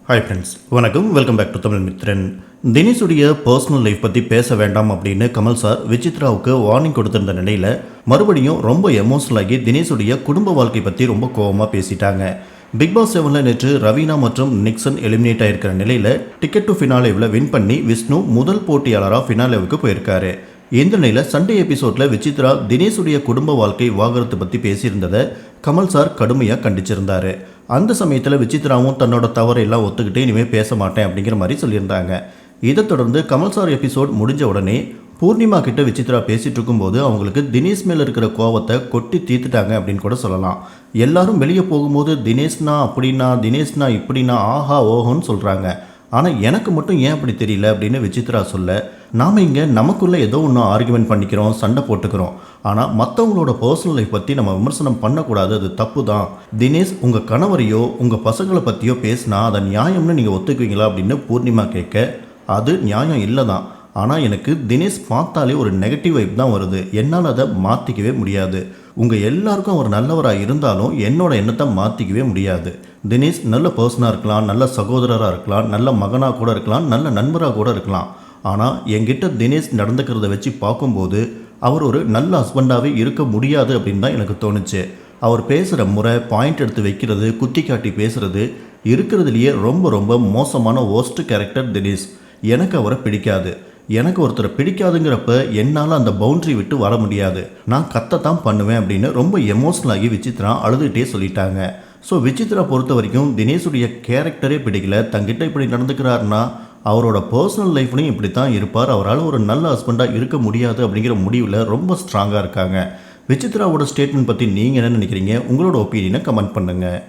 Hi friends, வணக்கம். Welcome back to Tamil Mithran. தினேஷுடைய personal life பற்றி பேச வேண்டாம் அப்படின்னு கமல் சார் விசித்ராவுக்கு வார்னிங் கொடுத்திருந்த நிலையில் மறுபடியும் ரொம்ப எமோஷனல் ஆகி தினேஷுடைய குடும்ப வாழ்க்கை பற்றி ரொம்ப கோபமாக பேசிட்டாங்க. பிக் பாஸ் 7 நேற்று ரவீனா மற்றும் நிக்சன் எலிமினேட் ஆகிருக்கிற நிலையில் டிக்கெட் டு ஃபினாலேவில் வின் பண்ணி விஷ்ணு முதல் போட்டியாளராக ஃபினாலேவுக்கு போயிருக்காரு. இந்த நிலையில் சண்டே எபிசோடில் விசித்ரா தினேஷுடைய குடும்ப வாழ்க்கை விவாகரத்து பற்றி பேசியிருந்ததை கமல் சார் கடுமையாக கண்டிச்சிருந்தார். அந்த சமயத்தில் விசித்ராவும் தன்னோட தவறையெல்லாம் ஒத்துக்கிட்டு இனிமேல் பேச மாட்டேன் அப்படிங்கிற மாதிரி சொல்லியிருந்தாங்க. இதை தொடர்ந்து கமல் சார் எபிசோட் முடிஞ்ச உடனே பூர்ணிமா கிட்ட விசித்ரா பேசிகிட்டு இருக்கும்போது அவங்களுக்கு தினேஷ் மேலே இருக்கிற கோவத்தை கொட்டி தீர்த்துட்டாங்க அப்படின்னு கூட சொல்லலாம். எல்லாரும் வெளியே போகும்போது தினேஷ்னா அப்படின்னா, தினேஷ்னா இப்படின்னா, ஆஹா ஓஹோன்னு சொல்கிறாங்க. ஆனால் எனக்கு மட்டும் ஏன் அப்படி தெரியல அப்படின்னு விசித்ரா சொல்ல, நாம் இங்கே நமக்குள்ளே ஏதோ ஒன்று ஆர்குமெண்ட் பண்ணிக்கிறோம், சண்டை போட்டுக்கிறோம். ஆனால் மற்றவங்களோட பர்சனல் லைஃப் பற்றி நம்ம விமர்சனம் பண்ணக்கூடாது, அது தப்பு தான். தினேஷ் உங்கள் கணவரையோ உங்கள் பசங்களை பற்றியோ பேசினா அதை நியாயம்னு நீங்கள் ஒத்துக்குவீங்களா அப்படின்னு பூர்ணிமா கேட்க, அது நியாயம் இல்லை தான். ஆனால் எனக்கு தினேஷ் பார்த்தாலே ஒரு நெகட்டிவ் வைப் தான் வருது. என்னால் அதை மாற்றிக்கவே முடியாது. உங்கள் எல்லாருக்கும் அவர் நல்லவராக இருந்தாலும் என்னோட எண்ணத்தை மாற்றிக்கவே முடியாது. தினேஷ் நல்ல பர்சனாக இருக்கலாம், நல்ல சகோதரராக இருக்கலாம், நல்ல மகனாக கூட இருக்கலாம், நல்ல நண்பராக கூட இருக்கலாம். ஆனால் என்கிட்ட தினேஷ் நடந்துக்கிறத வச்சு பார்க்கும்போது அவர் ஒரு நல்ல ஹஸ்பண்டாகவே இருக்க முடியாது அப்படின்னு தான் எனக்கு தோணுச்சு. அவர் பேசுகிற முறை, பாயிண்ட் எடுத்து வைக்கிறது, குத்தி காட்டி பேசுகிறது, இருக்கிறதுலையே ரொம்ப ரொம்ப மோசமான ஒர்ஸ்ட் கேரக்டர் தினேஷ். எனக்கு அவரை பிடிக்காது. எனக்கு ஒருத்தரை பிடிக்காதுங்கிறப்ப என்னால் அந்த பவுண்ட்ரி விட்டு வர முடியாது. நான் கத்தத்தான் பண்ணுவேன் அப்படின்னு ரொம்ப எமோஷ்னலாகி விசித்ரா அழுதுகிட்டே சொல்லிட்டாங்க. ஸோ விசித்ரா பொறுத்த வரைக்கும் தினேஷுடைய கேரக்டரே பிடிக்கல. தங்கிட்ட இப்படி நடந்துக்கிறாருன்னா அவரோட பர்சனல் லைஃப்லையும் இப்படி தான் இருப்பார். அவரால் ஒரு நல்ல ஹஸ்பண்டாக இருக்க முடியாது அப்படிங்கிற முடிவில் ரொம்ப ஸ்ட்ராங்காக இருக்காங்க. விசித்ராவோட ஸ்டேட்மெண்ட் பற்றி நீங்கள் என்ன நினைக்கிறீங்க? உங்களோட ஒப்பீனியனை கமெண்ட் பண்ணுங்கள்.